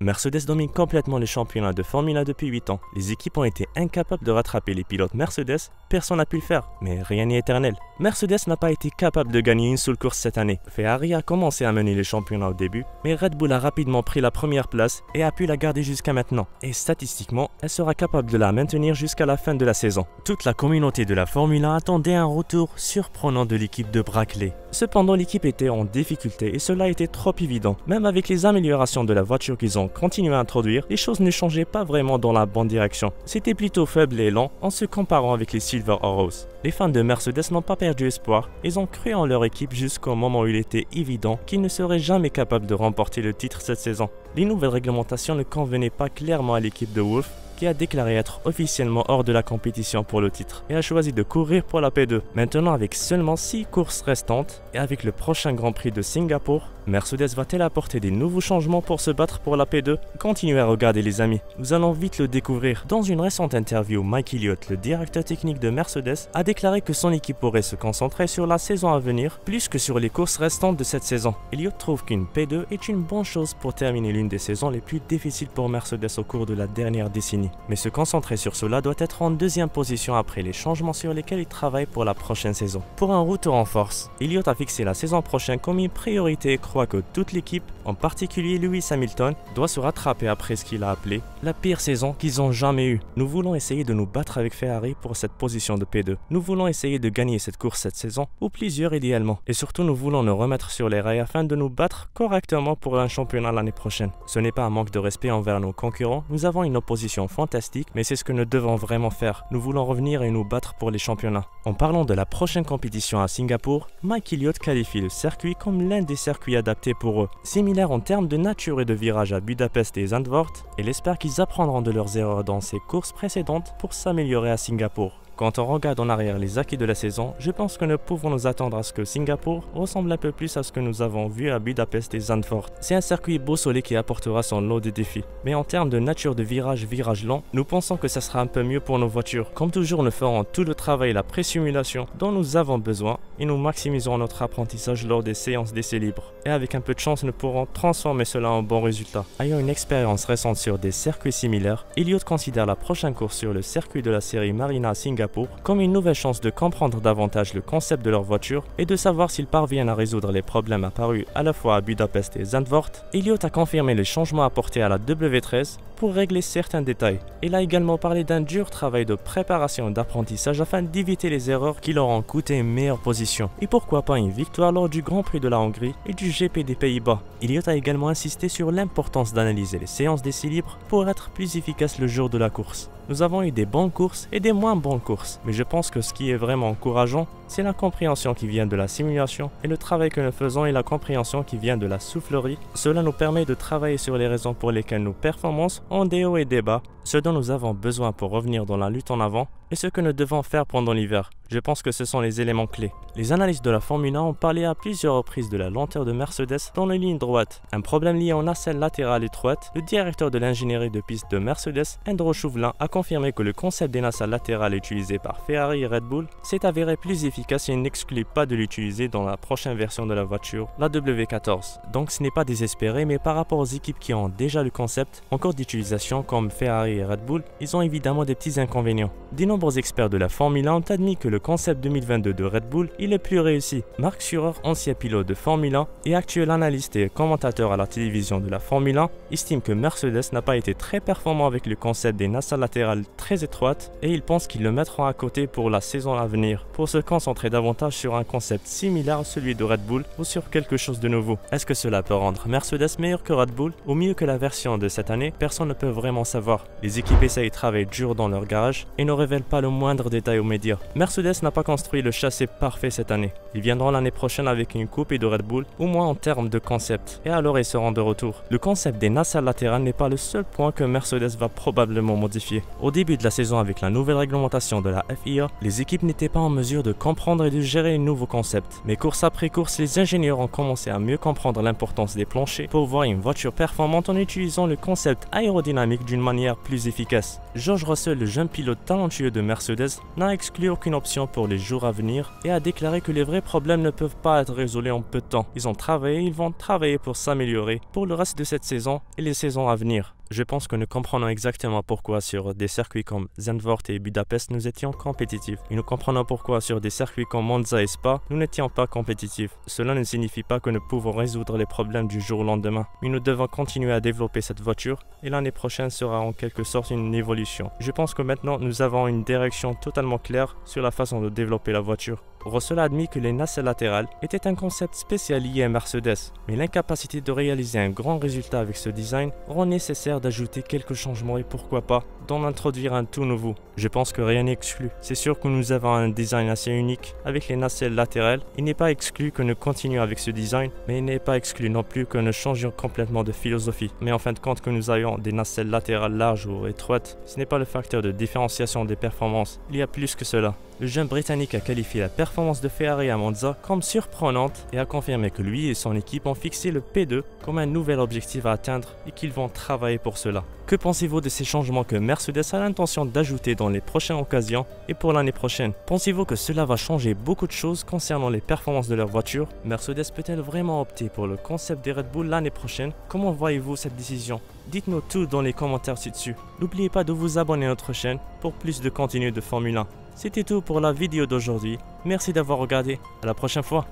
Mercedes domine complètement le championnat de Formule 1 depuis 8 ans. Les équipes ont été incapables de rattraper les pilotes Mercedes, personne n'a pu le faire, mais rien n'est éternel. Mercedes n'a pas été capable de gagner une seule course cette année. Ferrari a commencé à mener le championnat au début, mais Red Bull a rapidement pris la première place et a pu la garder jusqu'à maintenant. Et statistiquement, elle sera capable de la maintenir jusqu'à la fin de la saison. Toute la communauté de la Formule 1 attendait un retour surprenant de l'équipe de Brackley. Cependant, l'équipe était en difficulté et cela était trop évident. Même avec les améliorations de la voiture qu'ils ont continué à introduire, les choses ne changeaient pas vraiment dans la bonne direction. C'était plutôt faible et lent en se comparant avec les Silver Arrows. Les fans de Mercedes n'ont pas perdu espoir, ils ont cru en leur équipe jusqu'au moment où il était évident qu'ils ne seraient jamais capables de remporter le titre cette saison. Les nouvelles réglementations ne convenaient pas clairement à l'équipe de Wolff, qui a déclaré être officiellement hors de la compétition pour le titre et a choisi de courir pour la P2. Maintenant, avec seulement 6 courses restantes et avec le prochain Grand Prix de Singapour, Mercedes va-t-elle apporter des nouveaux changements pour se battre pour la P2? Continuez à regarder les amis, nous allons vite le découvrir. Dans une récente interview, Mike Elliott, le directeur technique de Mercedes, a déclaré que son équipe pourrait se concentrer sur la saison à venir plus que sur les courses restantes de cette saison. Elliott trouve qu'une P2 est une bonne chose pour terminer l'une des saisons les plus difficiles pour Mercedes au cours de la dernière décennie. Mais se concentrer sur cela doit être en deuxième position après les changements sur lesquels il travaille pour la prochaine saison. Pour un retour en force, Elliott a fixé la saison prochaine comme une priorité et croit que toute l'équipe, en particulier Lewis Hamilton, doit se rattraper après ce qu'il a appelé la pire saison qu'ils ont jamais eue. Nous voulons essayer de nous battre avec Ferrari pour cette position de P2. Nous voulons essayer de gagner cette course cette saison, ou plusieurs idéalement. Et surtout, nous voulons nous remettre sur les rails afin de nous battre correctement pour un championnat l'année prochaine. Ce n'est pas un manque de respect envers nos concurrents, nous avons une opposition fantastique, mais c'est ce que nous devons vraiment faire. Nous voulons revenir et nous battre pour les championnats. En parlant de la prochaine compétition à Singapour, Mike Elliott qualifie le circuit comme l'un des circuits adaptés pour eux. Similaire en termes de nature et de virage à Budapest et Zandvoort, et il espère qu'ils apprendront de leurs erreurs dans ces courses précédentes pour s'améliorer à Singapour. Quand on regarde en arrière les acquis de la saison, je pense que nous pouvons nous attendre à ce que Singapour ressemble un peu plus à ce que nous avons vu à Budapest et Zandvoort. C'est un circuit beau soleil qui apportera son lot de défis. Mais en termes de nature de virage lent, nous pensons que ça sera un peu mieux pour nos voitures. Comme toujours, nous ferons tout le travail et la pré-simulation dont nous avons besoin et nous maximiserons notre apprentissage lors des séances d'essais libres. Et avec un peu de chance, nous pourrons transformer cela en bon résultat. Ayant une expérience récente sur des circuits similaires, Elliott considère la prochaine course sur le circuit de la série Marina à Singapour comme une nouvelle chance de comprendre davantage le concept de leur voiture et de savoir s'ils parviennent à résoudre les problèmes apparus à la fois à Budapest et Zandvoort. Elliott a confirmé les changements apportés à la W13 pour régler certains détails. Il a également parlé d'un dur travail de préparation et d'apprentissage afin d'éviter les erreurs qui leur ont coûté une meilleure position. Et pourquoi pas une victoire lors du Grand Prix de la Hongrie et du GP des Pays-Bas. Elliott a également insisté sur l'importance d'analyser les séances d'essais libres pour être plus efficace le jour de la course. Nous avons eu des bonnes courses et des moins bonnes courses, mais je pense que ce qui est vraiment encourageant, c'est la compréhension qui vient de la simulation et le travail que nous faisons et la compréhension qui vient de la soufflerie. Cela nous permet de travailler sur les raisons pour lesquelles nos performances ont des hauts et des bas, ce dont nous avons besoin pour revenir dans la lutte en avant et ce que nous devons faire pendant l'hiver. Je pense que ce sont les éléments clés. Les analystes de la Formule 1 ont parlé à plusieurs reprises de la lenteur de Mercedes dans les lignes droites, un problème lié aux nacelles latérales étroites. Le directeur de l'ingénierie de piste de Mercedes, Andrew Chauvelin, a confirmé que le concept des nacelles latérales utilisé par Ferrari et Red Bull s'est avéré plus efficace et n'exclut pas de l'utiliser dans la prochaine version de la voiture, la W14. Donc ce n'est pas désespéré, mais par rapport aux équipes qui ont déjà le concept en cours d'utilisation comme Ferrari et Red Bull, ils ont évidemment des petits inconvénients. De nombreux experts de la Formule 1 ont admis que le concept 2022 de Red Bull est le plus réussi. Mark Schurer, ancien pilote de Formule 1 et actuel analyste et commentateur à la télévision de la Formule 1, estime que Mercedes n'a pas été très performant avec le concept des nacelles latérales très étroites et il pense qu'ils le mettront à côté pour la saison à venir, pour se concentrer davantage sur un concept similaire à celui de Red Bull ou sur quelque chose de nouveau. Est-ce que cela peut rendre Mercedes meilleur que Red Bull ou mieux que la version de cette année? Personne ne peut vraiment savoir. Les équipes essayent de travailler dur dans leur garage et ne révèlent pas le moindre détail aux médias. Mercedes n'a pas construit le châssis parfait cette année. Ils viendront l'année prochaine avec une coupe et de Red Bull, au moins en termes de concept. Et alors ils seront de retour. Le concept des nacelles latérales n'est pas le seul point que Mercedes va probablement modifier. Au début de la saison avec la nouvelle réglementation de la FIA, les équipes n'étaient pas en mesure de comprendre et de gérer les nouveaux concepts. Mais course après course, les ingénieurs ont commencé à mieux comprendre l'importance des planchers pour voir une voiture performante en utilisant le concept aérodynamique d'une manière plus efficace. George Russell, le jeune pilote talentueux de de Mercedes n'a exclu aucune option pour les jours à venir et a déclaré que les vrais problèmes ne peuvent pas être résolus en peu de temps. Ils ont travaillé, ils vont travailler pour s'améliorer pour le reste de cette saison et les saisons à venir. Je pense que nous comprenons exactement pourquoi sur des circuits comme Zandvoort et Budapest nous étions compétitifs. Et nous comprenons pourquoi sur des circuits comme Monza et Spa nous n'étions pas compétitifs. Cela ne signifie pas que nous pouvons résoudre les problèmes du jour au lendemain. Mais nous devons continuer à développer cette voiture et l'année prochaine sera en quelque sorte une évolution. Je pense que maintenant nous avons une direction totalement claire sur la façon de développer la voiture. Russell a admis que les nacelles latérales étaient un concept spécial lié à Mercedes, mais l'incapacité de réaliser un grand résultat avec ce design rend nécessaire d'ajouter quelques changements et pourquoi pas d'en introduire un tout nouveau. Je pense que rien n'est exclu. C'est sûr que nous avons un design assez unique avec les nacelles latérales. Il n'est pas exclu que nous continuions avec ce design, mais il n'est pas exclu non plus que nous changions complètement de philosophie. Mais en fin de compte que nous ayons des nacelles latérales larges ou étroites, ce n'est pas le facteur de différenciation des performances. Il y a plus que cela. Le jeune Britannique a qualifié la performance de Ferrari à Monza comme surprenante et a confirmé que lui et son équipe ont fixé le P2 comme un nouvel objectif à atteindre et qu'ils vont travailler pour cela. Que pensez-vous de ces changements que Mercedes a l'intention d'ajouter dans les prochaines occasions et pour l'année prochaine? Pensez-vous que cela va changer beaucoup de choses concernant les performances de leur voiture? Mercedes peut-elle vraiment opter pour le concept des Red Bull l'année prochaine? Comment voyez-vous cette décision? Dites-nous tout dans les commentaires ci-dessus. N'oubliez pas de vous abonner à notre chaîne pour plus de contenu de Formule 1. C'était tout pour la vidéo d'aujourd'hui. Merci d'avoir regardé. À la prochaine fois.